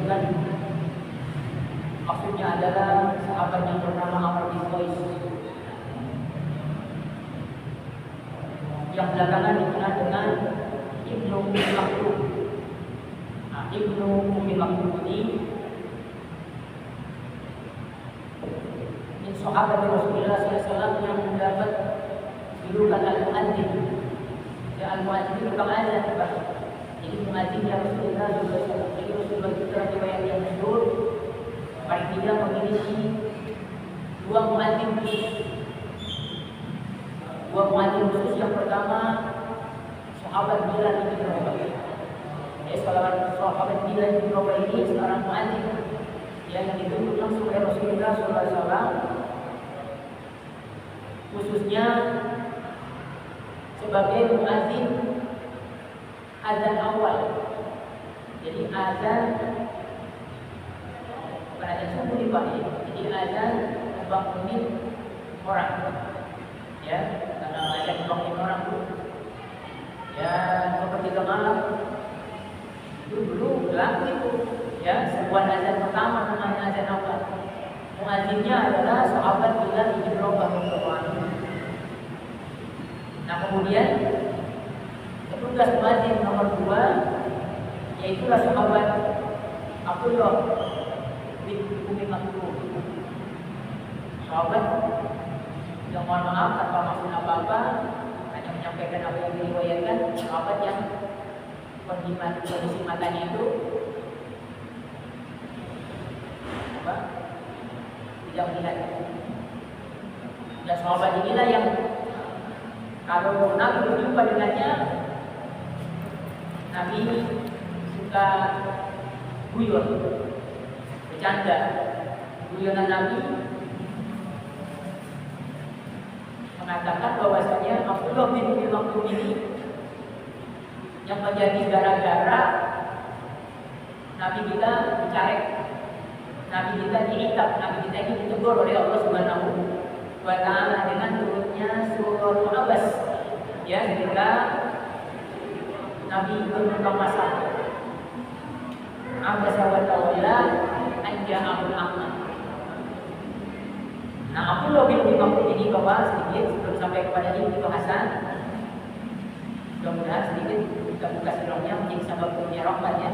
diriwayatkan maksudnya adalah sahabat yang bernama Amr bin Qais yang belakangan dikenal dengan Ibnu Ummi Maktum. Nah, Ibnu Ummi Maktum ini sahabat Rasulullah SAW yang mendapat julukan Al-Mu'adzin. Ya, Al-Mu'adzin itu bukan azan, jadi mu'adzinnya Rasulullah SAW. Jadi Rasulullah itu dalam riwayat yang masyhur paling tidak memiliki dua mu'adzin khusus. Dua mu'adzin khusus, yang pertama sahabat Bilal bin Rabah. Ya, sahabat Bilal bin Rabah ini seorang mu'adzin yang ditunjuk langsung oleh Rasulullah SAW, khususnya sebagai muadzin azan awal. Jadi azan bukan azan subuh nih Pak, jadi azan membangunin orang, ya, karena azan membangunin orang tuh, ya, sepertiga malam itu dulu berlaku itu, ya, sebuah azan pertama namanya azan awal. Muadzinnya adalah sahabat Bilal bin Rabah radhiyallahu anhu. Nah, kemudian petugas muadzin nomor 2 yaitulah sahabat Abdullah bin Ummi Maktum. Sahabat yang mohon maaf tanpa maksud apa-apa, hanya menyampaikan apa yang diriwayatkan. Sahabat yang kondisi matanya itu apa? Tidak melihat. Dan sahabat inilah yang kalau Nabi berjumpa dengannya, Nabi suka guyon, bercanda. Guyonan Nabi mengatakan bahwasanya Abdullah bin Ummi Maktum ini yang menjadi gara-gara Nabi kita dicarek, Nabi kita diikat, Nabi kita ini ditegur oleh Allah Subhanahu wa Ta'ala dengan turunnya surah Al-Abbas, ya, ketika Nabi berbuka masa Abbas wa tawalla an ja'ahul a'ma. Nah, Abdullah bin Ummi Maktum ini bawa sedikit sebelum sampai kepada ini pembahasan. Mudah-mudahan sedikit kita buka sirahnya menjadi sabab punya rahmat, ya.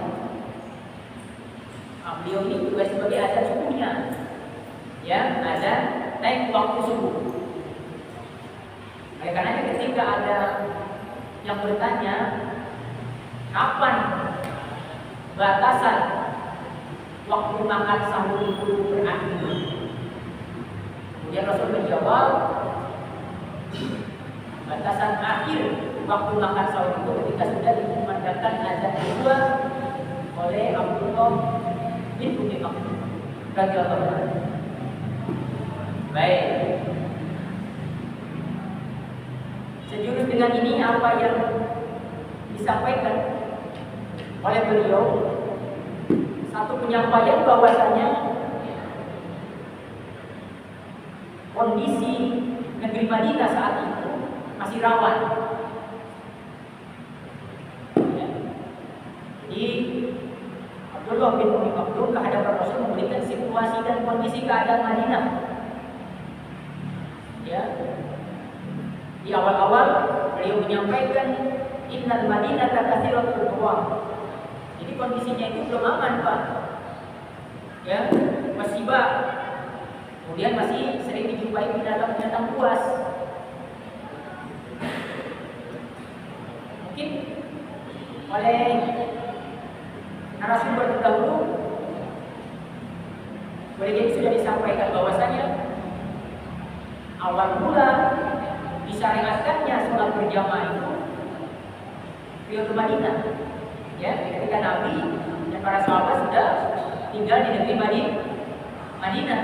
Beliau ini juga sebagai azan subuhnya, ya, azan naik waktu subuh. Oleh karenanya ketika ada yang bertanya kapan batasan waktu makan sahur itu berakhir, kemudian Rasul menjawab, batasan akhir waktu makan sahur itu ketika sudah dikumandangkan azan kedua oleh Abdullah bin Ummi Maktum radhiyallahu anhu. Baik. Sejurus dengan ini apa yang disampaikan oleh beliau, satu penyampaian bahwasanya kondisi negeri Madinah saat itu masih rawan. Ya. Jadi Abdullah bin Ummi Maktum kehadapan Rasul memberikan situasi dan kondisi keadaan Madinah. Ya. Di awal-awal beliau menyampaikan innal Madinata katsiratul tuwaq. Jadi kondisinya itu belum aman, Pak. Ya, masih bak. Kemudian masih sering dijumpai binatang-binatang buas. Mungkin oleh narasumber terdahulu boleh jadi sudah disampaikan bahwasanya awal mula disyariatkannya sholat berjamaah itu periode Madinah, ya, ketika Nabi dan para sahabat sudah tinggal di negeri Madinah.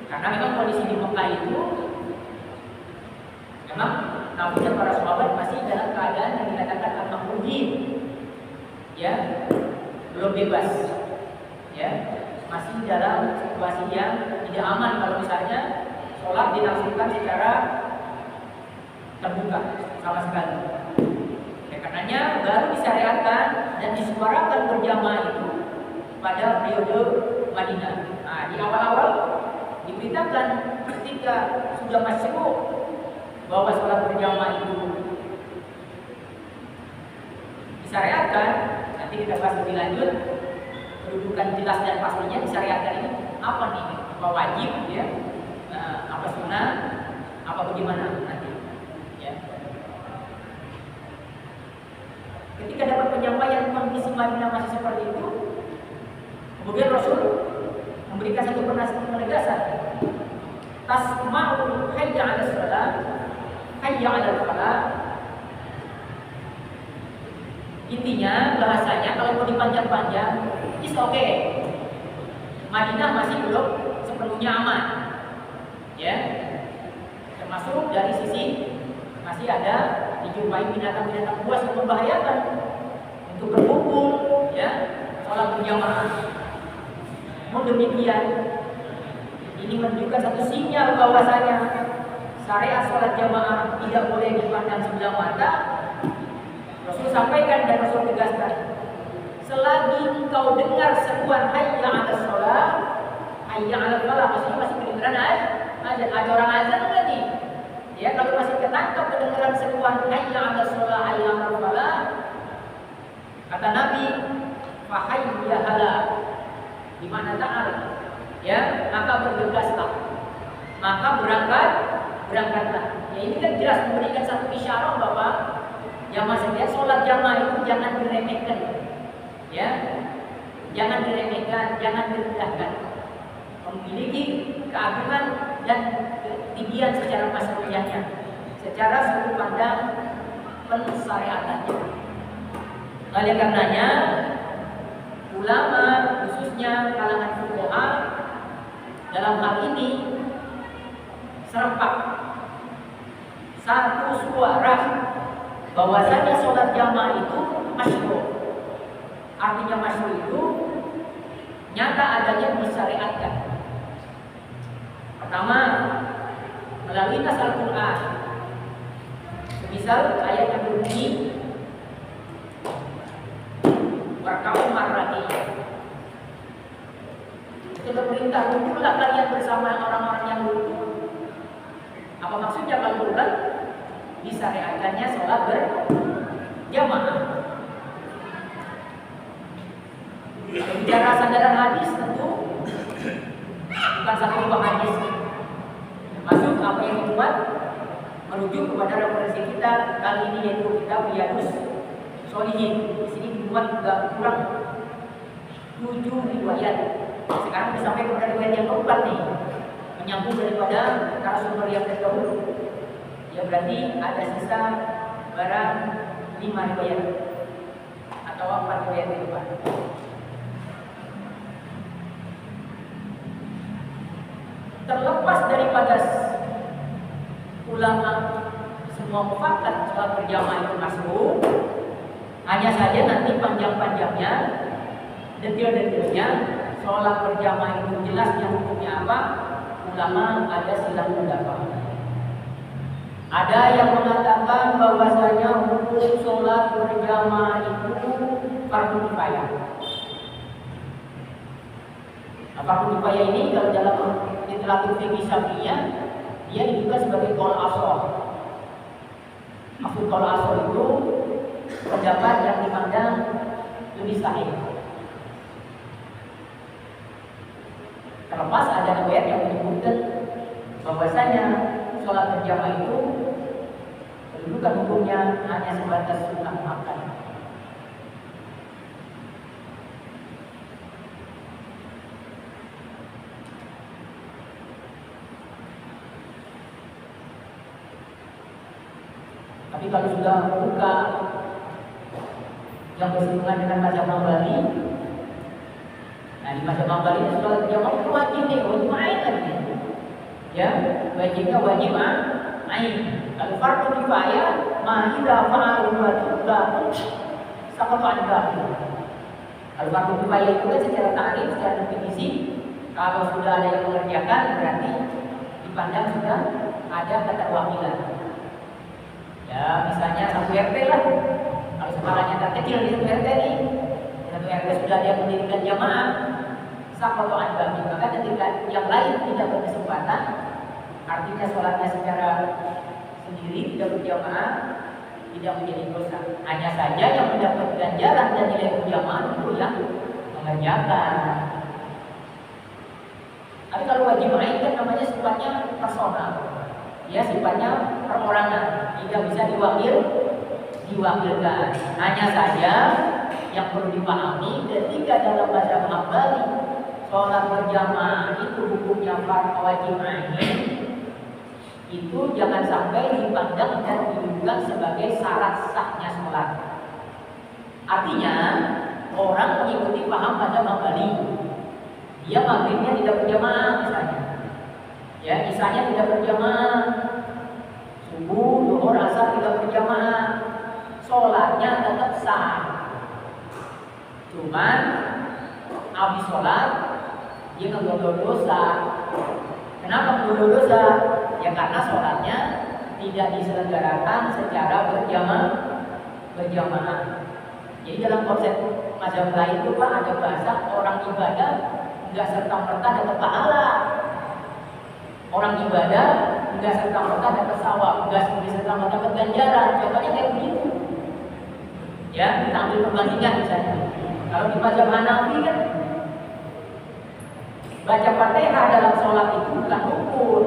Karena memang kondisi di Mekah itu memang Nabi dan para sahabat masih dalam keadaan yang dikatakan al-mahmudin, ya, belum bebas, ya, masih dalam situasi yang tidak aman kalau misalnya sholat dilangsungkan secara terbuka sama sekali. Ya, karenanya baru disyariatkan dan disuarakan berjamaah itu pada periode Madinah. Nah, di awal-awal diberitakan ketika sudah masyhur bahwa sholat berjamaah itu disyariatkan. Nanti kita bahas lebih lanjut kedudukan jelas dan pastinya disyariatkan ini apa nih? Apa wajib ya? Apa sunnah? Apa bagaimana nanti? Ya. Ketika dapat penyampaian kondisi Madinah masih seperti itu, kemudian Rasul memberikan satu penegasan. Tasma'u hayya 'alas shalah, hayya 'alal falah. Intinya bahasanya kalau mau dipanjang-panjang, is okay. Madinah masih belum sepenuhnya aman. Ya. Termasuk dari sisi masih ada dijumpai binatang-binatang buas yang membahayakan untuk berkumpul, ya, sholat berjamaah. Namun demikian, ini menunjukkan satu sinyal bahwasanya syariat sholat jamaah tidak boleh dipandang sebelah mata. Rasul sampaikan dan Rasul tegaskan, selagi engkau dengar seruan hayya 'alas shalah, hayya 'alal falah, maksudnya masih kedengaran azan. Ada orang azan enggak nih? Ya, kalau masih ketangkap kedengaran seruan hayya 'alas shalah, hayya 'alal falah, kata Nabi, fa hayya hala, di mana ta'al, ya, maka bergegaslah, maka berangkatlah. Ya, ini kan jelas memberikan satu isyarat bahwa yang maksudnya sholat jamaah itu jangan diremehkan, ya, jangan diremehkan, jangan direndahkan, memiliki keagungan dan ketinggian secara masyarakat, secara sudut pandang pensyariatannya. Oleh karenanya, ulama khususnya kalangan fuqaha dalam hal ini serempak satu suara bahwasanya sholat jamaah itu masyru'. Artinya masyru' itu nyata adanya disyariatkan. Pertama, melalui nas Al-Quran. Misal ayat yang berbunyi warka'u marrati. Itu berperintah duduklah kalian bersama orang-orang yang lurus. Apa maksudnya kalau bukan? Disyariatkannya sholat berjamaah. Bicara sandaran hadis tentu bukan satu buah hadis. Masuk apa yang dibuat merujuk kepada referensi kita kali ini yaitu kitab Riyadhus Shalihin. Di sini dibuat juga kurang 7 riwayat. Sekarang kita sampai kepada riwayat yang keempat nih, menyambung daripada narasumber yang terdahulu. Ya berarti ada sisa barang 5 riwayat atau 4 riwayat ke depan. Terlepas daripada ulama semua mufakat sholat berjamaah itu masyru', hanya saja nanti panjang-panjangnya, detail-detailnya sholat berjamaah itu jelasnya hukumnya apa, ulama ada silang pendapat. Ada yang mengatakan bahwasanya hukum sholat berjamaah itu fardu kifayah. Fardu kifayah ini kalau dalam literatur fikih Syafi'iyah dia diduga sebagai qaul asal. Maksud qaul asal itu pendapat yang dipandang lebih sahih. Terlepas ada riwayat yang menyebutkan bahwasanya sholat berjamaah itu kedudukan hukumnya hanya sebatas sunnah muakkad. Tapi kalau sudah membuka yang bersinggungan dengan mazhab Hambali, nah di mazhab Hambali itu sholat berjamaah itu wajib nih, wajib ain lagi. Ya, wajibnya wajib ain. Kalau fardu kifayah, ma idza fa'alu wa tuqatun saqata anhu. Kalau fardu kifayah itu kan secara ta'rif, secara definisi, kalau sudah ada yang mengerjakan berarti dipandang sudah ada keterwakilan. Ya, misalnya satu RT lah. Kalau sekolahnya terkecil di satu RT ini, RT sudah dia mendirikan jamaah, saqata an baqi, maka ketika yang lain tidak berkesempatan, artinya sholatnya secara sendiri tidak berjamaah, tidak menjadi dosa. Hanya saja yang mendapat ganjaran dan nilai berjamaah itu yang mengerjakan. Tapi kalau wajib ain kan namanya sifatnya personal, ya sifatnya perorangan, tidak bisa diwakilkan. Hanya saja yang perlu dipahami ketika dalam mazhab Hambali sholat berjamaah itu hukumnya wajib ain, itu jangan sampai dipandang dan diduga sebagai syarat sahnya sholat. Artinya orang mengikuti paham mazhab Hambali, dia maghribnya tidak berjamaah misalnya, ya isanya tidak berjamaah, subuh, zuhur, asar tidak berjamaah, sholatnya tetap sah. Cuman habis sholat dia menggodok dosa. Kenapa menggodok dosa? Ya karena sholatnya tidak diselenggarakan secara berjamaah. Jadi dalam konsep mazhab lain itu Pak, ada bahasa orang ibadah nggak serta-merta dapat pahala. Orang ibadah nggak serta-merta dapat sawab, nggak serta-merta dapat ganjaran. Contohnya kayak begitu. Ya, kita ambil perbandingan misalnya. Kalau di mazhab Hanafi kan baca Fatihah dalam sholat itu bukan rukun,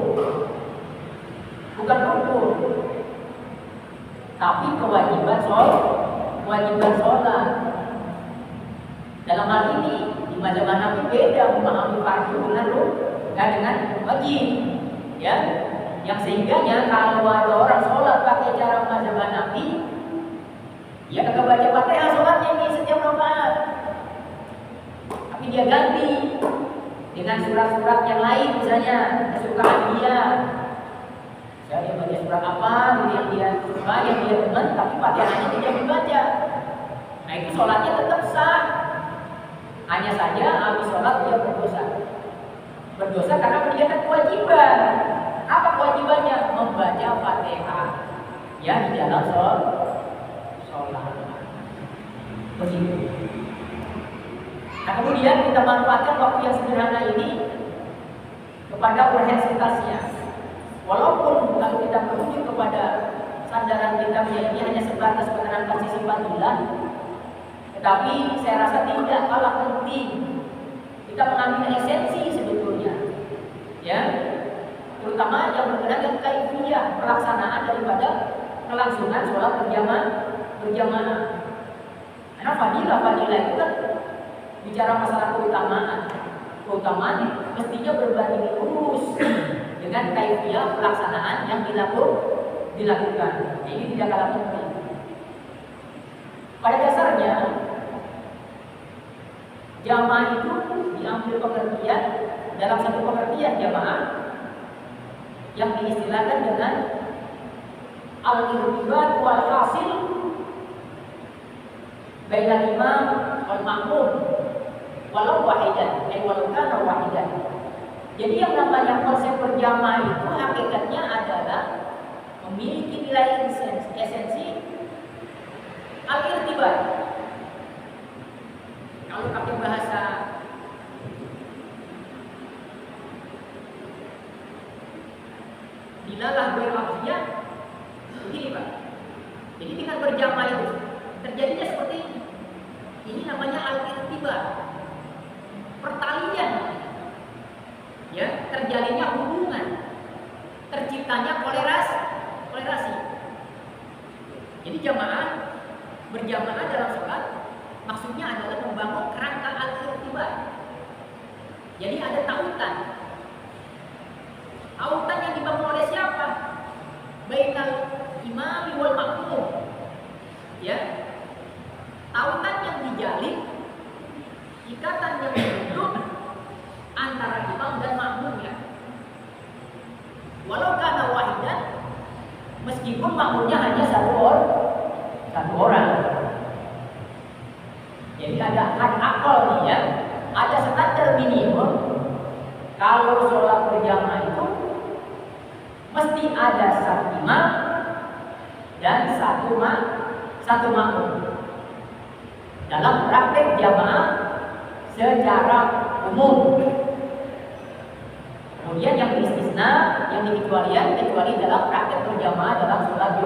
tapi kewajiban sholat. Dalam hal ini di mazhab Hanafi beda memahami fardu dengan wajib, ya. Yang sehingganya kalau ada orang sholat pakai cara mazhab Hanafi, ya kagak baca Fatihah sholatnya ini setiap rakaat, tapi dia ganti dengan surat-surat yang lain, misalnya kesukaan dia. Dia baca surat apa yang dia suka, yang dia demen, tapi Fatihahnya tidak dibaca. Nah itu sholatnya tetap sah. Hanya saja habis sholat dia berdosa karena meninggalkan kewajiban. Apa kewajibannya? Membaca Fatihah ya di dalam sholat. Begitu. Nah kemudian kita manfaatkan waktu yang sederhana ini kepada urgensitasnya. Walaupun kalau kita merujuk kepada sandaran kitabnya ini hanya sebatas menerangkan sisi fadilah, tetapi saya rasa tidak kalah penting kita mengambil esensi sebetulnya, ya, terutama yang berkenaan dengan kaifiyah pelaksanaan daripada kelangsungan sholat berjamaah. Karena fadilah itu kan bicara masalah keutamaan mestinya berbanding lurus dengan kaifiyah pelaksanaan yang dilakukan. Ini tidak kalah penting. Pada dasarnya jamaah itu diambil pengertian dalam satu pengertian jamaah yang diistilahkan dengan al-irtibat wal hasil bainal imam wal ma'mum walau wahidan, walau kana wahidan. Jadi yang namanya konsep berjamaah itu hakikatnya adalah memiliki nilai esensi al-irtibat. Kalau pakai bahasa dilalah berlafziyah begini Pak. Jadi dengan berjamaah itu terjadinya seperti ini. Ini namanya al-irtibat, pertalian, ya, terjalinnya hubungan, terciptanya kolerasi. Jadi berjamaah dalam sholat maksudnya adalah membangun kerangka al-irtibat. Jadi ada tautan yang dibangun oleh siapa? Bainal imam wal ma'mum, ya, tautan yang dijalin, ikatan yang terbentuk antara imam dan makmumnya. Walau kana wahidan, meskipun makmumnya hanya satu orang. Jadi ada had akal nih ya, ada standar minimum. Kalau sholat berjamaah itu mesti ada satu imam dan satu makmum. Dalam praktek berjamaah secara umum. Kemudian yang istisna, yang dikecualian kecuali dalam praktek berjamaah dalam sholat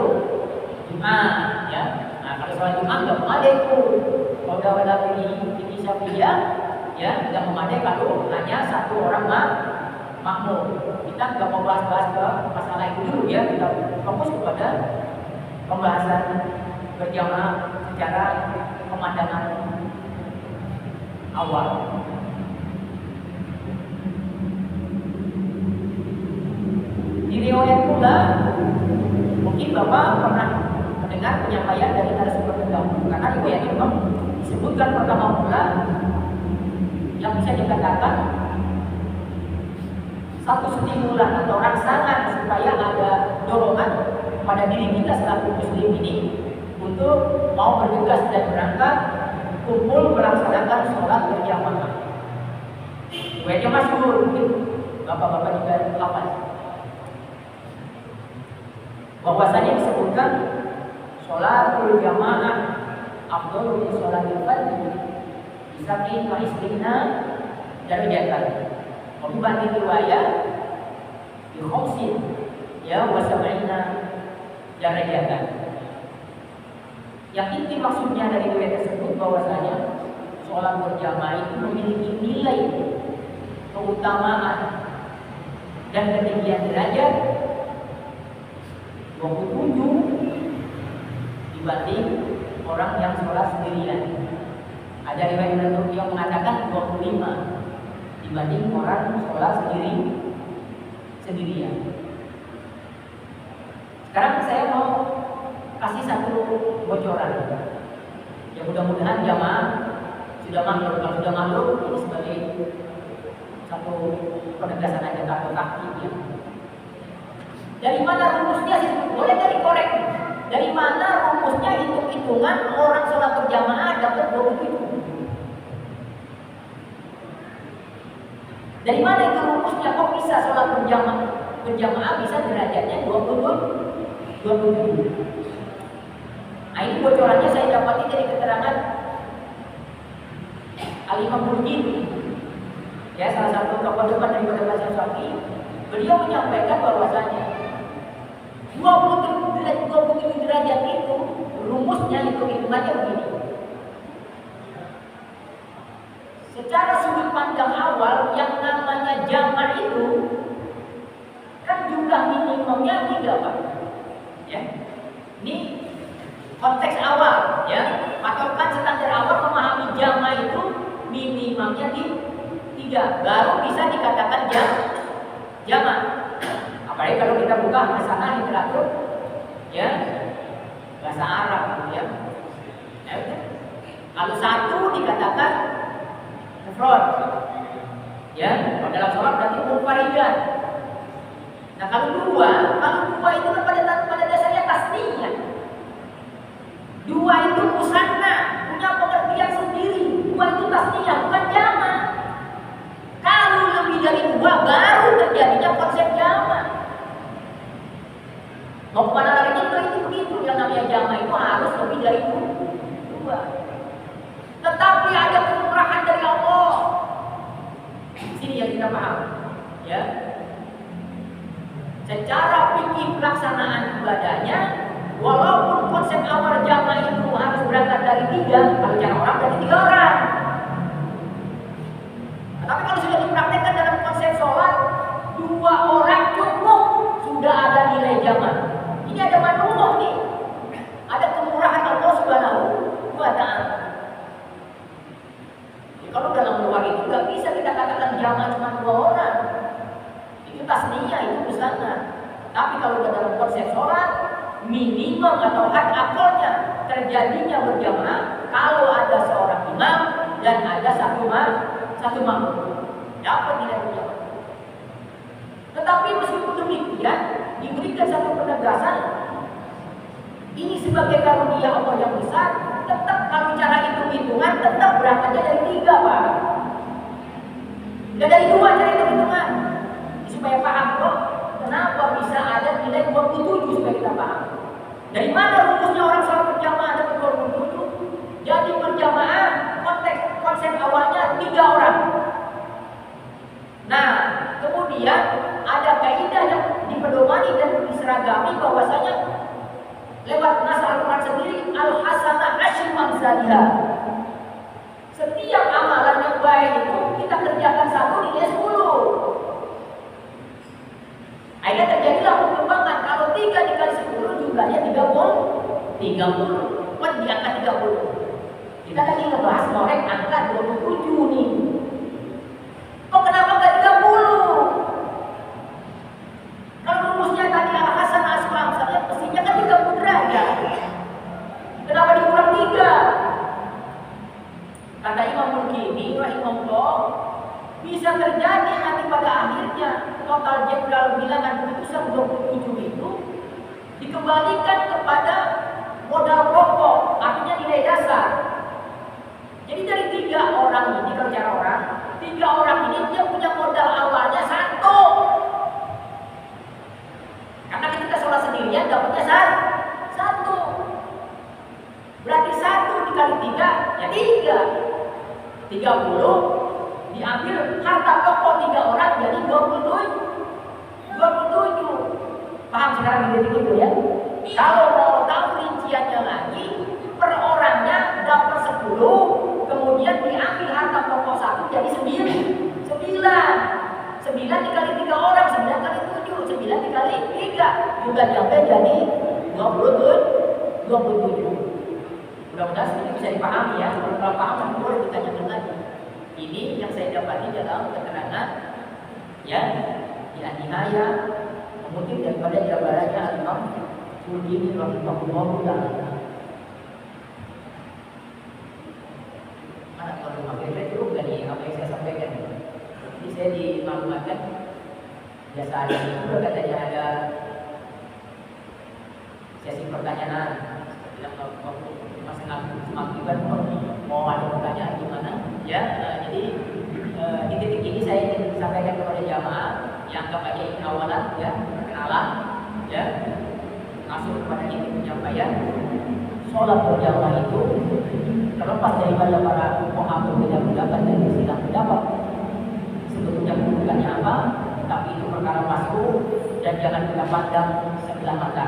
Jumat, ya. Nah, kalau sholat Jumat nggak memadai itu. Kalau udah di Syafi'iyah, ya nggak memadai kalau hanya satu orang makmum. Kita nggak mau bahas-bahas ke masalah itu dulu ya. Kita fokus kepada pembahasan berjamaah secara pemandangan awal. Riwayat pula, mungkin Bapak pernah mendengar penyampaian dari narasumber terdahulu, karena riwayat itu disebutkan pertama pula yang bisa dikatakan satu stimulan atau rangsangan supaya ada dorongan pada diri kita selaku muslim ini untuk mau bergegas dan berangkat kumpul melaksanakan sholat berjamaah. Riwayatnya masyhur, mungkin Bapak-bapak juga hafal. Bahwasanya disebutkan sholatul jamaah afdhalu min sholatil fardhi bisab'in wa isrina darajatan. Wa bi ba'di riwayat bi khamsin ya wa sab'ina darajatan. Yang inti maksudnya dari riwayat tersebut bahwasanya sholat berjamaah itu memiliki nilai keutamaan dan ketinggian derajat 27 dibanding orang yang sholat sendirian. Ada riwayat yang mengatakan 25 dibanding orang sholat sendirian. Sekarang saya mau kasih satu bocoran. Ya mudah-mudahan jamaah sudah maklum. Kalau sudah maklum ini sebagai satu penegasan aja atau taktik ya. Dari mana rumusnya sih? Boleh dari korek. Dari mana rumusnya hitung-hitungan orang sholat berjamaah dapat 27? Dari mana itu rumusnya? Kok bisa sholat berjamaah bisa derajatnya 27? Nah ini bocorannya saya dapati dari keterangan Al-Imam Burjini, ya salah satu tokoh depan daripada Mazhab Syafi'i. Beliau menyampaikan bahwasanya 27 derajat itu rumusnya hitungannya begini. Secara sudut pandang awal yang namanya jamak itu kan jumlah minimumnya 3 Pak. Ya. Ini konteks awal ya. Patokan standar awal memahami jamak itu minimumnya di 3 baru bisa dikatakan jamak. Apalagi kalau kita buka masalah literatur ya bahasa Arab ya. Kalau 1 dikatakan mufrad. Ya, kalau dalam sholat berarti munfaridan. Nah, kalau 2 itu kan pada dasarnya tasniyah. 2 itu musanna, punya pengertian sendiri. 2 itu tasniyah, bukan jamak. Kalau lebih dari 2 baru terjadinya konsep jamak. Mau kemana lagi itu begitu. Yang namanya jamak itu harus lebih dari 2. Tetapi ada kemurahan dari Allah. Sini yang kita paham, ya. Secara fikih pelaksanaan ibadahnya, walaupun konsep awal jamaah itu harus berangkat dari 3, kalau cara orang dari 3 orang. Tapi kalau sudah dipraktekkan dalam konsep sholat, 2 orang cukup, sudah ada nilai jamaah. Ini ada manumuh nih, ada kemurahan Allah Subhanahu wa Ta'ala. Kalau dalam luar itu nggak bisa kita katakan jamaah cuma 2 orang. Itu tasniyah, itu busana. Tapi kalau dalam konsep sholat, minimum atau had akalnya terjadinya berjamaah kalau ada seorang imam dan ada satu makmum. Dapat nilai berjamaah. Tetapi meskipun demikian, diberikan satu penegasan. Ini sebagai karunia Allah yang besar. Tetap kalau cara hitung-hitungan tetap berangkatnya dari 3 Pak. Tidak dari 2 cara hitung-hitungan. Supaya paham kok kenapa bisa ada nilai 27 supaya kita paham. Dari mana rumusnya orang sholat berjamaah dapat 27? Jadi berjamaah konteks kemudian ada kaidah yang dipedomani dan diseragami bahwasanya lewat nas Al-Quran sendiri, al-hasanah asyru amsalihah. Setiap amalan yang baik itu kita kerjakan 1 nilai 10. Akhirnya terjadilah perkembangan, kalau 3 dikali 10 jumlahnya 30. Di angka 30. Kita tadi ngebahas ngorek angka 27 nih. Kok kenapa nggak 30? Kalau rumusnya tadi al-hasanah asyru amsalihah, mestinya kan 30 derajat. Kenapa dikurang 3? Kata Imam Mulkini rahimahullah, bisa terjadi nanti pada akhirnya total jumlah bilangan keputusan 27 itu dikembalikan kepada modal pokok, artinya nilai dasar. Jadi dari 3 orang ini, kalau cara orang, 3 orang ini dia punya modal awalnya 1. Karena kita sholat sendirian dapatnya 1. Berarti 1 dikali 3 ya 3. 30 diambil harta pokok 3 orang jadi 27. Paham sekarang gitu ya? Kalau mau tahu rinciannya lagi, per orangnya dapat 10, kemudian diambil harta pokok 1 jadi 9. 9 dikali 3 orang, 9 kali 7, 9 dikali 3, juga diambil jadi 27. Mudah-mudahan ini bisa dipahami ya. Kalau paham nanti boleh ditanyakan lagi. Ini yang saya dapati dalam keterangan ya di An-Nihayah, mengutip daripada jabarannya Al-Imam Mulkini rahimahullah taala. Mana kalau makanya cukup gak nih apa yang saya sampaikan? Jadi saya dimaklumatkan biasa ada juga katanya ada sesi pertanyaan yang masih mengakibat mau ada pertanyaan gimana ya. Jadi di titik ini saya ingin sampaikan kepada jamaah yang anggap aja ini awalan ya, perkenalan ya, langsung kepada inti penyampaian. Sholat berjamaah itu terlepas daripada para fuqaha berbeda pendapat dan istilah pendapat sebetulnya kedudukannya apa, tapi itu perkara masuk dan jangan kita pandang sebelah mata.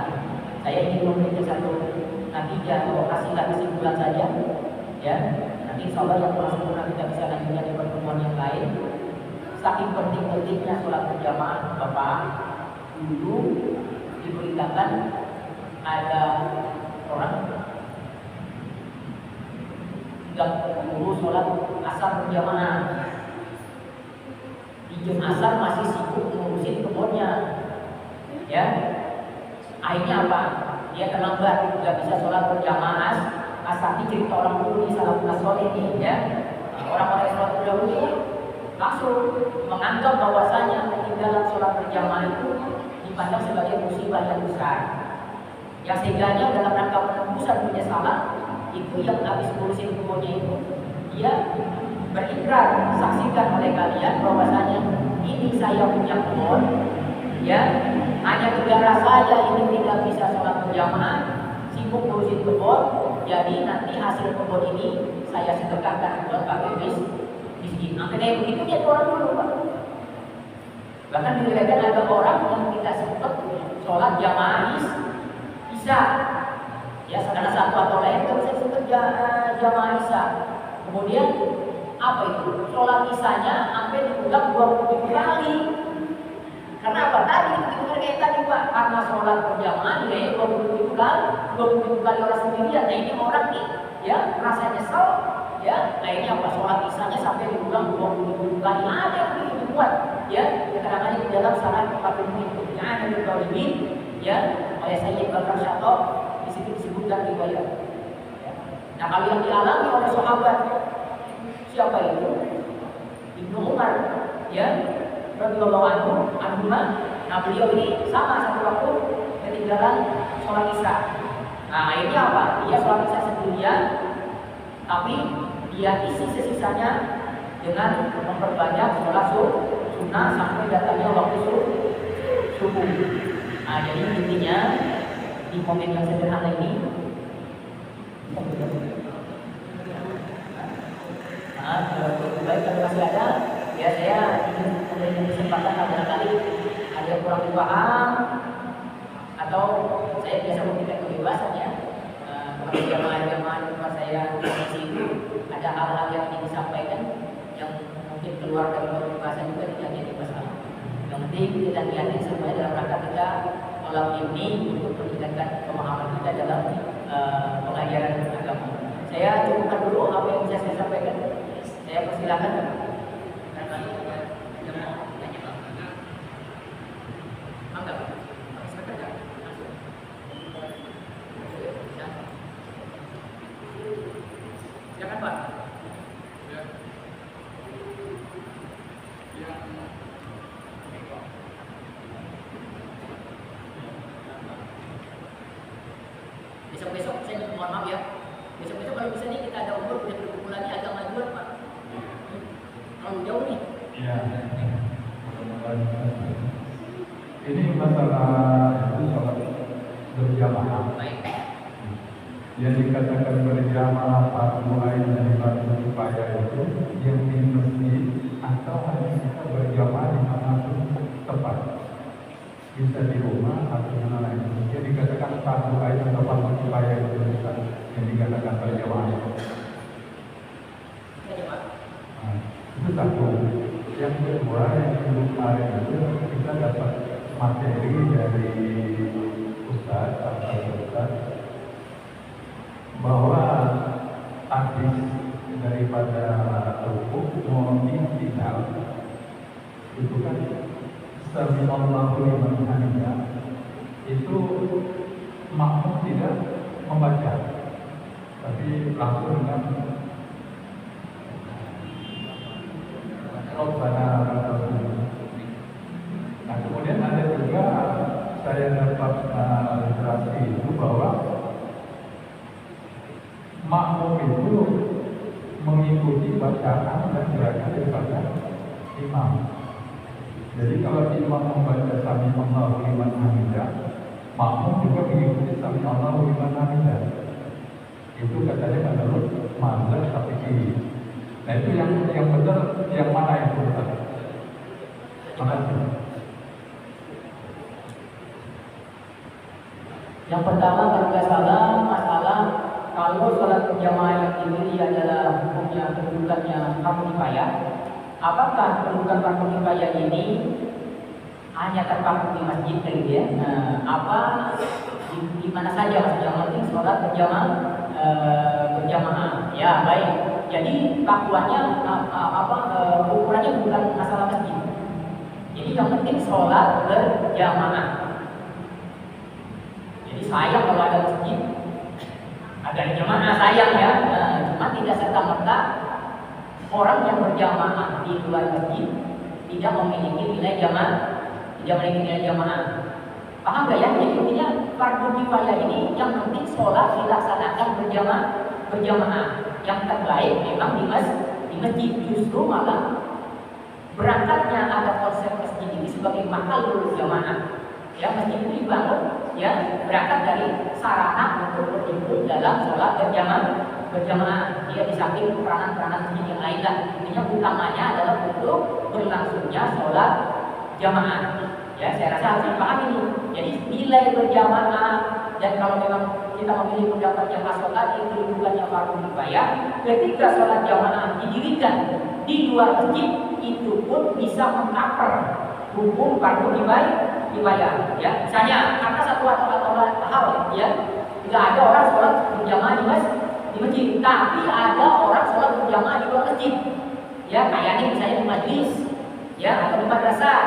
Saya ingin memberikan satu natijah atau hasil kesimpulan saja ya. Nanti insya Allah yang kurang sempurna kita bisa lanjutkan di pertemuan yang lain. Saking penting-pentingnya sholat berjamaah, Bapak dulu diberitakan ada orang tidak dulu sholat asar berjamaah. Di jam asar masih sibuk ngurusin kebunnya ya. Akhirnya apa? Dia terlambat, tidak bisa sholat berjamaah. Asal cerita orang dulu di salafus saleh ini ya, orang-orang sholat terdahulu langsung menganggap bahwasanya ketinggalan sholat berjamaah itu dipandang sebagai musibah yang besar. Yang sehingganya dalam rangka penebusan penyesalan itu yang habis ngurusin kebunnya itu, dia berikrar saksikan oleh kalian bahwasanya ini saya punya kebun ya, hanya gara saya ini tidak bisa sholat berjamaah, sibuk ngurusin kebun, jadi nanti hasil kebun ini saya sedekahkan buat pakai miskin. Kayak begitu dia orang dulu Pak. Bahkan diriwayatkan ada orang yang tidak sempat sholat jamaah isya ya, karena satu atau lain kalau saya sempat jamaah isya. Kemudian apa itu? Sholat isyanya sampai diulang 27 kali. Karena apa? Tadi itu kayak tadi Pak, karena sholat berjamaah nilainya 27 kali orang sendirian. Nah ini orang nih ya merasa nyesel ya, akhirnya apa? Sholat isyanya sampai diulang 27 kali. Ada yang begitu kuat ya, keterangannya di dalam syarat 40 itu yang ada di Tauhid ya oleh Sayyid Bakar Syatok, di situ disebutkan riwayat ya. Nah kalau yang dialami oleh sahabat siapa itu? Ibnu Umar ya radhiyallahu anhu. Nah beliau ini sama satu waktu ketinggalan sholat isya. Nah akhirnya apa? Dia sholat isya sendirian, tapi dia isi sesisanya dengan memperbanyak sholat sunnah sampai datangnya waktu subuh. Nah jadi intinya di momen yang sederhana ini, baik kalau masih ada ya saya ingin memberikan kesempatan katakan barangkali ada kurang paham atau saya biasa memberikan kebebasan ya kepada jamaah-jamaah di tempat saya di situ ada hal-hal yang ingin disampaikan yang mungkin keluar dari kebebasan juga tidak jadi masalah. Yang penting kita lihatin semuanya dalam rangka kita malam ini untuk meningkatkan pemahaman kita dalam pengajaran agama. Saya cukupkan dulu apa yang bisa saya sampaikan. Saya persilakan. Silakan Pak. Besok-besok saya mohon maaf ya. Besok-besok kalau bisa nih kita ada umur punya perkumpulannya agak majuan Pak. Terlalu jauh nih. Ya. Ini masalah itu sholat berjamaah. Baik. Yang dikatakan berjamaah fardu ain dan fardu kifayah itu yang di masjid atau hanya kita berjamaah di mana pun tempat. Bisa di rumah atau di mana lain. Yang dikatakan fardu ain atau fardu kifayah itu yang dikatakan berjamaah. Nah, itu satu. Yang kedua yang kemarin itu kita dapat materi dari Ustaz atau Ustaz bahwa hadis daripada rukuk mau intinal itu kan sami Allahu liman hamidah itu makmum tidak membaca tapi langsung dengan Rabbana nah kemudian ada juga saya dapat literasi itu bahwa makmum itu mengikuti bacaan dan gerakan daripada imam. Jadi kalau imam membaca sami Allahu liman hamidah, makmum juga mengikuti sami Allahu liman hamidah. Itu katanya menurut mazhab Syafi'i. Nah itu yang benar yang mana yang benar? Makasih. Yang pertama kalau nggak salah masalah kalau sholat berjamaah yang sendiri adalah hukumnya kedudukannya fardu kifayah, apakah kedudukan fardu kifayah ini hanya terpaku di masjid gitu ya? Apa di mana saja maksudnya yang penting sholat berjamaah. Ya baik. Jadi pakuannya ukurannya bukan masalah masjid. Jadi yang penting sholat berjamaah. Jadi sayang kalau ada masjid ada jamaah sayang ya, cuma tidak serta-merta orang yang berjamaah di luar masjid tidak memiliki nilai jamaah, tidak memiliki nilai jamaah. Paham nggak ya? Jadi intinya fardu kifayah ini yang penting sholat dilaksanakan berjamaah. Yang terbaik memang di masjid justru malah berangkatnya ada konsep masjid ini sebagai mahal jamaah. Ya masjid itu dibangun ya berangkat dari sarana untuk berhimpun dalam sholat berjamaah. Dia di samping peranan-peranan masjid yang lain lah. Intinya utamanya adalah untuk berlangsungnya sholat jamaah. Ya saya rasa harus dipahami ini. Jadi nilai berjamaah dan kalau memang kita memilih pendapat yang asal tadi kedudukannya fardu kifayah, ketika sholat jamaah didirikan di luar masjid itu pun bisa mengcover hukum fardu kifayah. Ya, misalnya karena satu atau hal ya, tidak ada orang sholat berjamaah di masjid, tapi ada orang sholat berjamaah di luar masjid. Ya, kayaknya misalnya di majlis, ya atau di madrasah,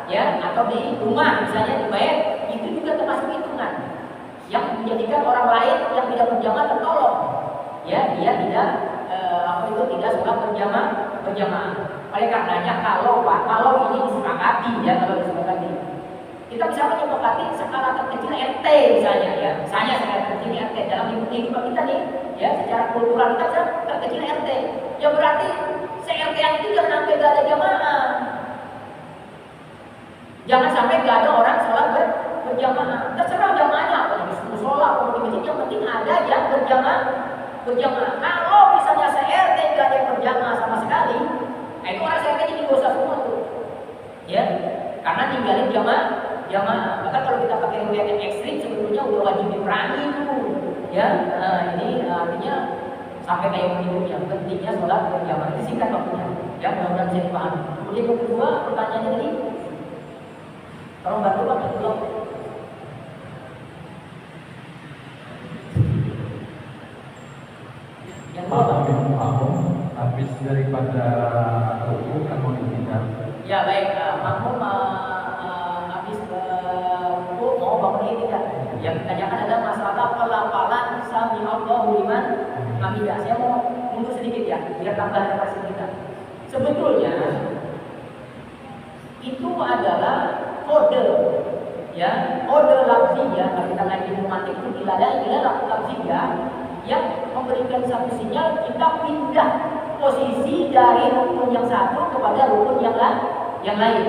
ya atau di rumah misalnya di bait, itu juga termasuk hitungan yang menjadikan orang lain yang tidak berjamaah tertolong. Ya, dia tidak tidak sholat berjamaah. Oleh karenanya kalau ini disepakati ya, kalau disepakati kita bisa menyepakati skala terkecil RT misalnya ya, misalnya skala terkecil RT dalam kehidupan kita nih ya, secara kultural kita bisa terkecil RT ya, berarti se-RT itu jangan sampai gak ada jamaah, jangan sampai gak ada orang sholat berjamaah. Terserah jamaahnya apa di musola atau di masjid, yang penting ada yang berjamaah. Kalau misalnya se-RT gak ada yang berjamaah sama sekali, itu orang se-RT jadi dosa semua tuh ya. ninggalin jamaah. Bahkan kalau kita pakai riwayat yang ekstrim sebetulnya udah wajib diperangi itu. Ya, ini artinya sampai kayak begini yang pentingnya sholat berjamaah itu singkat waktunya. Ya, mudah-mudahan bisa dipahami. Kemudian yang kedua pertanyaannya tadi, tolong bantu Pak, tolong. Yang makmum habis daripada ruku kan mau ditinggal. Ya baik, makmum habis ruku mau bangun tidak? Yang ditanyakan adalah masalah pelafalan sami Allahu liman hamidah. Saya mau mundur sedikit ya, biar tambah referensi kita. Sebetulnya itu adalah kode, ya, kode lafziyah. Kalau kita ngaji informatik itu ilah lafziyah yang memberikan satu sinyal kita pindah posisi dari rukun yang satu kepada rukun yang lain.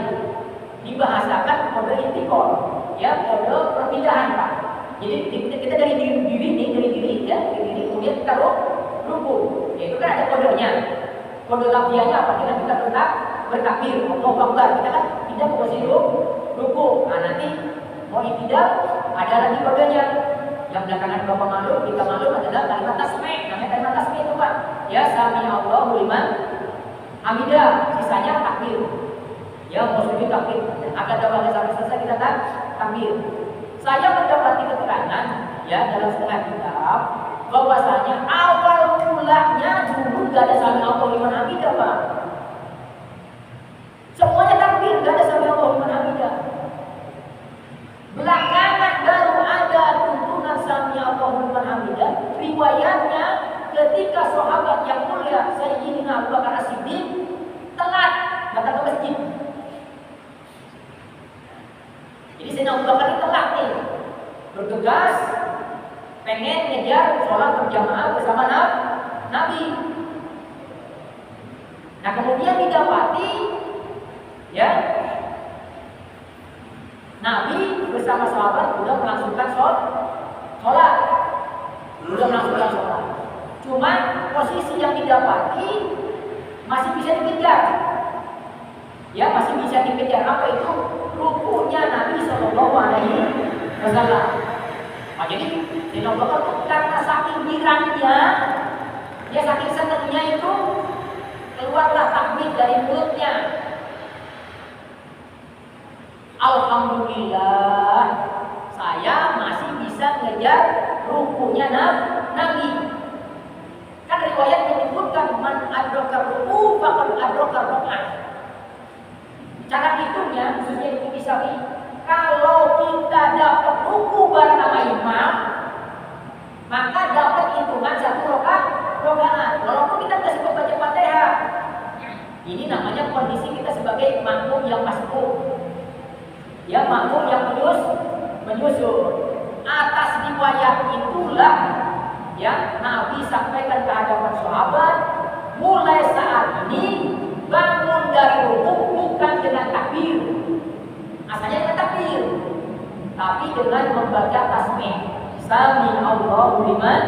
Dibahasakan kode intikal, ya, kode perpindahan Pak. Jadi kita dari diri kemudian kita rukun. Ya, itu kan ada kodenya. Kode lafziyahnya apa? Kita tetap bertakbir, Allahu Akbar. Kita kan pindah ke posisi ruku. Nah, nanti mau itidal ada lagi kodenya. Yang belakangan Bapak maklum, kita maklum adalah kalimat tasmi'. Namanya kalimat tasmi' itu Pak. Ya, sami Allahu liman hamidah. Sisanya takbir. Ya, maksudnya takbir. Agar dapat selesai kita takbir. Saya mendapati keterangan ya dalam setengah kitab bahwasanya awal mulanya dulu gak ada sami Allahu liman hamidah Pak. Semuanya takbir, gak ada sami Allahu liman hamidah. Belakangan baru ada tuntunan sami Allahu liman hamidah. Riwayatnya ketika sahabat yang mulia Sayyidina Abu Bakar As-Siddiq telat datang ke masjid. Jadi Sayyidina Abu Bakar ini telat nih, bergegas pengen ngejar sholat berjamaah bersama Nabi. Nah kemudian didapati ya Nabi bersama sahabat sudah melangsungkan sholat. Cuma posisi yang didapati masih bisa dikejar. Ya, masih bisa dikejar. Apa itu? Rukunya Nabi Shallallahu Alaihi Wasallam. Nah, jadi Sayyidina Abu Bakar karena saking girangnya, dia saking senangnya itu keluarlah takbir dari mulutnya. Alhamdulillah, saya masih bisa ngejar rukunya Nabi. Kan riwayat menyebutkan man adraka ruku faqad adraka rakaat. Cara hitungnya, khususnya itu bisa kalau kita dapat ruku bareng sama imam, maka dapat hitungan satu rakaat. Walaupun kita tidak sempat baca Fatihah. Ini namanya kondisi kita sebagai makmum yang masbuk. Ya, makmum yang menyusul. Atas riwayat itulah ya Nabi sampaikan ke hadapan sahabat, mulai saat ini bangun dari ruku bukan dengan takbir. Asalnya dengan takbir, tapi dengan membaca tasbih. Sami Allahu liman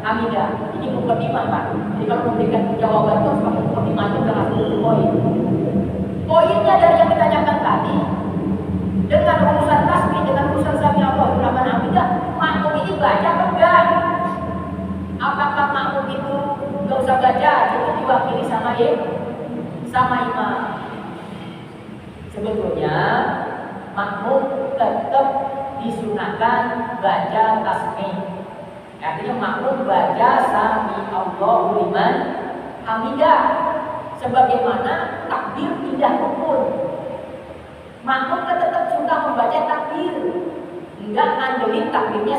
hamidah. Ini mukadimah Pak. Jadi kalau memberikan jawaban itu harus pakai mukadimah itu dengan 10 poin. Poinnya dari yang ditanyakan tadi, dengan urusan tasbih, dengan urusan sami Allahu liman hamidah, makmum ini baca apa enggak? Apakah makmum itu enggak usah baca, cukup diwakili sama imam? Sebetulnya makmum tetap disunahkan baca tasbih. Artinya makmum baca sami Allahu liman hamidah sebagaimana takbir tidak rukun. Makmum tetap sudah membaca takbir, enggak ngandelin takbirnya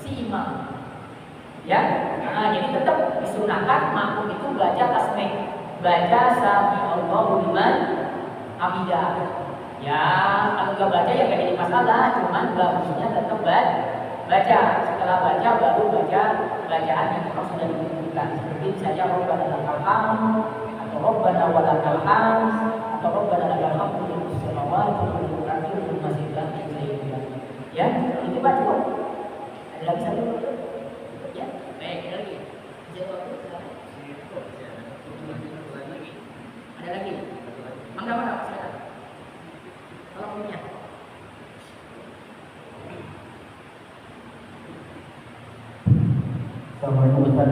si imam. Ya, nah, jadi tetap disunahkan makmum itu baca tasbih, baca sami Allahu liman hamidah. Ya, kalau nggak baca ya nggak jadi masalah, cuman bagusnya tetap baca. Setelah baca baru baca bacaan yang memang sudah ditentukan. Seperti misalnya Rabbana lakal hamd atau Rabbana walakal hamd atau Rabbana lakal hamdu fis samawati wal ardi wal masjidan lainnya. Ya, itu Pak cukup. Ada lagi satu? Ya, baik, ada lagi. Jawab dulu. Ada lagi. Mana silakan. Ustaz.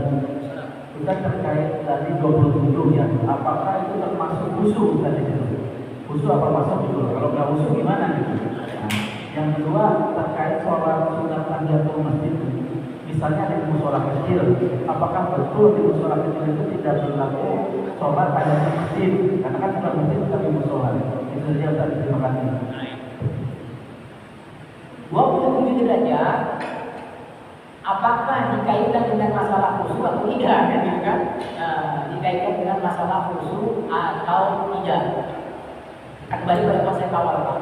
Ustaz terkait tadi 27 ya, apakah itu termasuk khusyuk Ustaz itu? Khusyuk apa masuk itu? Kalau nggak khusyuk gimana gitu? Nah, yang kedua terkait sholat sunat tahiyatul masjid. Misalnya di musola kecil, apakah betul di musola kecil itu tidak berlaku sholat tahiyatul masjid? Karena kan sholat masjid tapi musola. Itu saja Ustaz, terima kasih. 27 derajat apakah dikaitkan dengan masalah khusyuk atau tidak kan? Dikaitkan dengan masalah khusyuk atau tidak. Kembali pada konsep awal Pak.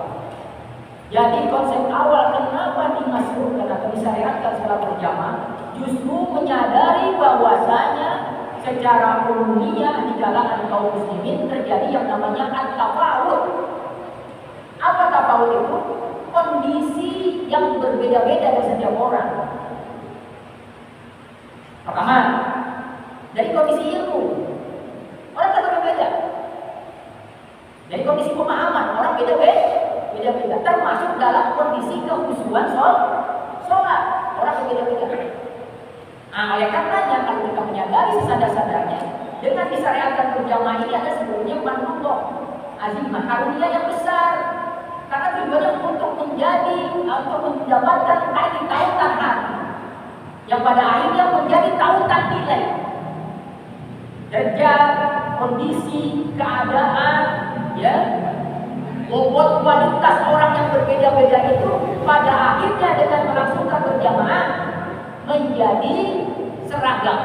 Jadi konsep awal kenapa dimasukkan atau disyariatkan sholat berjamaah justru menyadari bahwasanya secara umumnya di kalangan kaum muslimin terjadi yang namanya at-tafawut. Apa tafawut itu? Kondisi yang berbeda-beda dari setiap orang. Pertama, dari kondisi ilmu, orang kan berbeda. Dari kondisi pemahaman, orang beda-beda. Termasuk dalam kondisi kehusuan sholat, orang berbeda-beda. Nah, oleh karenanya kalau kita menyadari sesadar-sadarnya, dengan disyariatkan berjamaah ini ada sebenarnya manfaat azimah karunia yang besar. Karena tujuannya untuk mendapatkan tautan hati yang pada akhirnya menjadi tautan nilai. Derajat, kondisi, keadaan, ya, bobot kualitas orang yang berbeda-beda itu pada akhirnya dengan melangsungkan berjamaah menjadi seragam.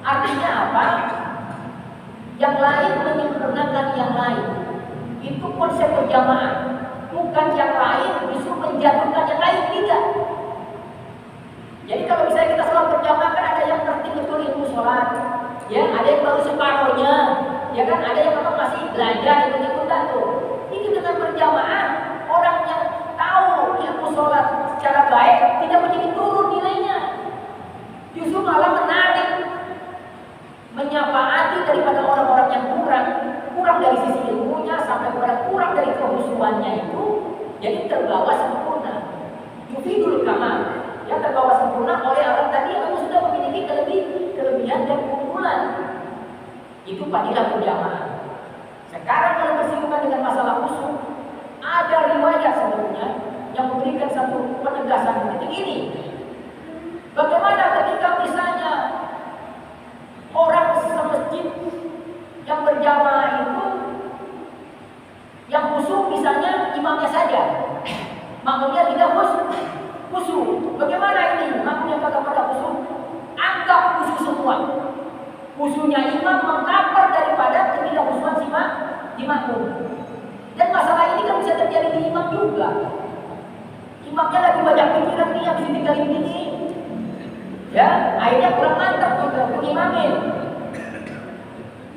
Artinya apa? Yang lain menyempurnakan yang lain. Itu konsep berjamaah. Bukan yang lain justru menjatuhkan yang lain, tidak. Jadi kalau misalnya kita sholat berjamaah kan ada yang ngerti betul ilmu sholat, ya, ada yang baru separohnya, ya kan, ada yang masih belajar ikut-ikutan tuh. Ini dengan berjamaah orang yang tahu ilmu sholat secara baik tidak menjadi turun nilainya, justru malah menarik, menyapaati daripada orang-orang yang kurang dari sisi ilmunya sampai kepada kurang dari kehusuannya itu, jadi terbawa sempurna. Yufidul kamal, yang terbawa sempurna oleh orang tadi yang sudah memiliki kelebihan dan keunggulan. Itu padilah berjamaah. Sekarang kalau bersinggungan dengan masalah khusyuk, ada riwayat sebelumnya yang memberikan satu penegasan seperti ini. Bagaimana ketika misalnya orang semasjid yang berjamaah itu yang khusyuk misalnya imamnya saja, makmumnya tidak khusyuk. Bagaimana ini? Makmumnya kagak pada khusyuk, anggap khusyuk semua. Khusyuknya imam mengcover daripada ketidakhusyuan si makmum. Dan masalah ini kan bisa terjadi di imam juga. Imamnya lagi banyak pikiran nih yang bisa tinggalin ini, ya, akhirnya kurang mantap juga mengimamin.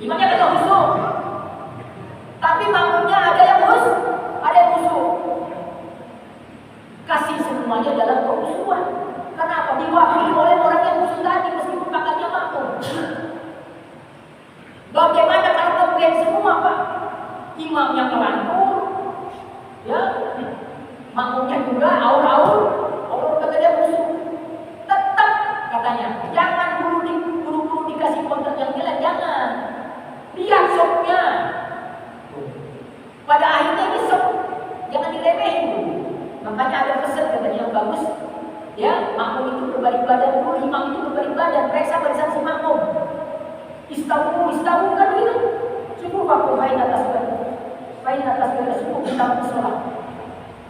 Imamnya kagak khusyuk, tapi makmumnya ada yang khusyuk. Kasih semuanya dalam kekhusyuan. Kenapa? Diwakili oleh orang yang khusyuk tadi meskipun kakaknya makmum. Bagaimana kalau komplain semua Pak? Imamnya ngelantur, ya, makmumnya juga aur kata dia khusyuk. Tetap katanya, jangan buru-buru dikasih kontrak yang jelek, jangan. Lihat sopnya. Pada akhirnya ini sop jangan diremehin. Makanya ada pesan katanya yang bagus, ya, makmum itu berbalik badan dulu, imam itu berbalik badan, periksa barisan si makmum. Istawu kan begitu. Subuh aku main atas subuh kita sholat.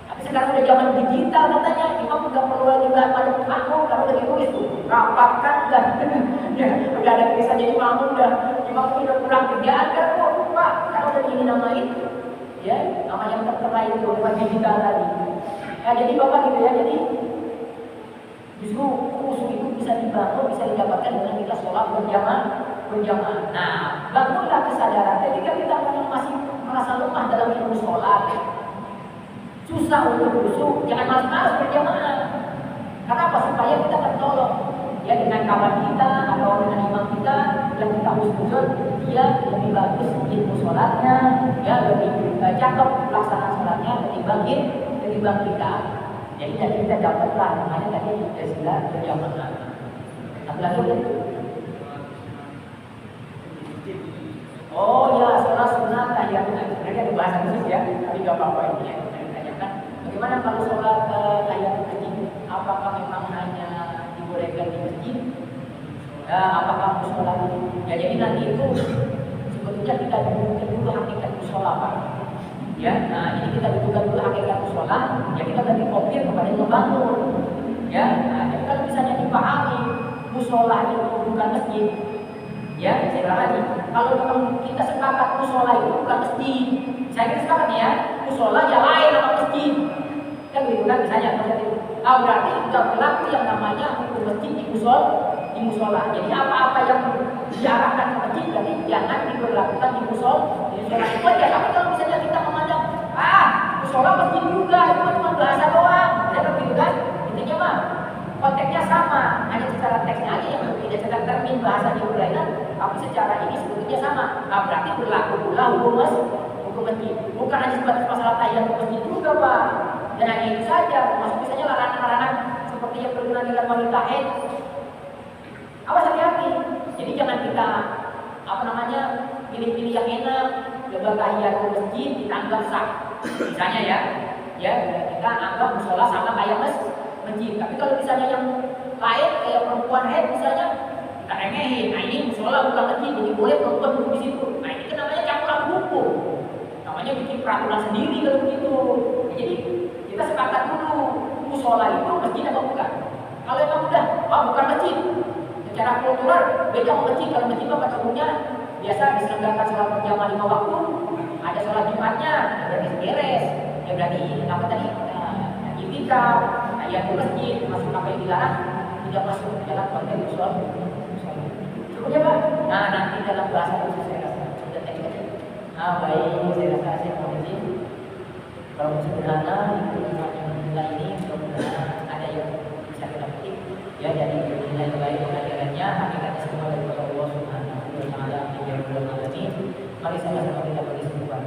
Tapi sekarang udah zaman digital katanya, imam udah perlu lagi pada makmum kalau udah ditulis tuh, rapatkan dan ya, udah ada tulisannya imam udah kurang kerjaan kan Pak, kalau udah ini namain, ya, nama yang tertera itu lewat digital tadi. Ya, jadi Bapak gitu ya, jadi justru khusyuk itu bisa dibangun, bisa didapatkan dengan kita sholat berjamaah. Nah, bangunlah kesadaran ketika kita masih merasa lemah dalam ilmu sholat, susah untuk khusyuk, jangan malas-malas berjamaah. Kenapa? Supaya kita tertolong, ya, dengan kawan kita atau dengan imam kita yang kita husnuzon, dia lebih bagus ilmu sholatnya, ya, lebih cakep pelaksanaan sholatnya ketimbang kita. Jadi kita dapatlah namanya tadi sila berjamaah. 16 Oh ya, sholat sunat tahiyat. Sebenarnya ada bahasa khusus ya, tapi nggak apa-apa ini ya. Saya ditanyakan, bagaimana kalau sholat tahiyat masjid? Apakah memang hanya dibolehkan di masjid? Apakah musola? Ya jadi nanti itu sebetulnya kita dudukkan dulu hakikat musola Pak. Ya, nah ini kita dudukkan dulu hakikat musola. Ya kita bagi kopir kepada yang membangun. Ya, nah jadi kalau misalnya dipahami musola itu bukan masjid. Ya, saya bilang lagi, kalau memang kita sepakat musola itu bukan masjid, saya kira sepakat ya, musola ya lain sama masjid. Kan begitu kan misalnya, berarti nggak berlaku yang namanya hukum masjid di musola. Jadi apa-apa yang diarahkan ke masjid berarti jangan diberlakukan di musola. Itu aja. Tapi kalau misalnya kita memandang, musola masjid juga, itu cuma bahasa doang, saya begitu kan? Intinya mah konteksnya sama, hanya secara teksnya aja yang berbeda, secara termin bahasa di lain, tapi secara ini sebetulnya sama. Berarti berlaku pula hukum masjid. Bukan hanya sebatas masalah tahiyat masjid juga Pak. Dan hanya itu saja, termasuk misalnya larangan-larangan seperti yang berkenaan dengan wanita haid. Awas hati-hati. Jadi jangan kita pilih-pilih yang enak, coba tahiyat masjid kita anggap sah. Misalnya ya kita anggap musola sama kayak masjid. Tapi kalau misalnya yang lain kayak perempuan haid misalnya kita remehin, nah ini musola bukan masjid, jadi boleh perempuan duduk di situ. Nah ini kan namanya campur hukum, namanya bikin peraturan sendiri kalau begitu. Jadi kita sepakat dulu musola itu masjid atau bukan. Kalau emang udah, bukan masjid, secara kultural beda sama masjid. Kalau masjid pada umumnya biasa diselenggarakan sholat berjamaah 5 waktu, ada sholat Jumatnya, berarti beres. Ya berarti apa tadi? Itikaf, ayat masjid, masuk apa yang dilarang, tidak masuk ke dalam konteks musola. Cukup ya Pak? Nah nanti dalam bahasa itu saya rasa sudah tadi aja. Baik, saya rasa saya mau izin. Kalau sederhana itu nilai ini mudah-mudahan ada yang bisa kita petik ya dari nilai-nilai pengajarannya, hakikatnya semua dari Allah Subhanahu wa taala yang beralamin. Mari sama-sama kita bersyukur.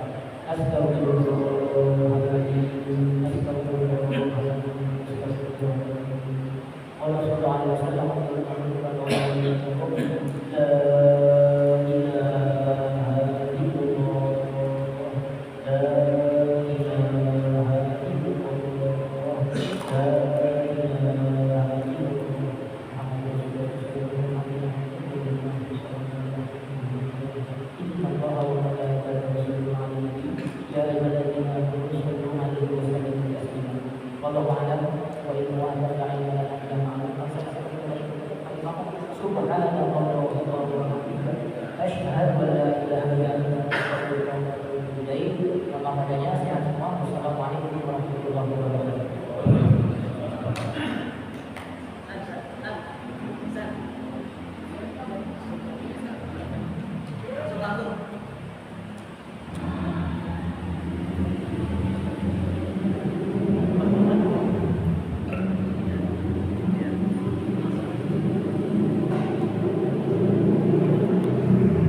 Astagfirullahaladzim. Allah Subhanahu wa taala Wallahu a'lam.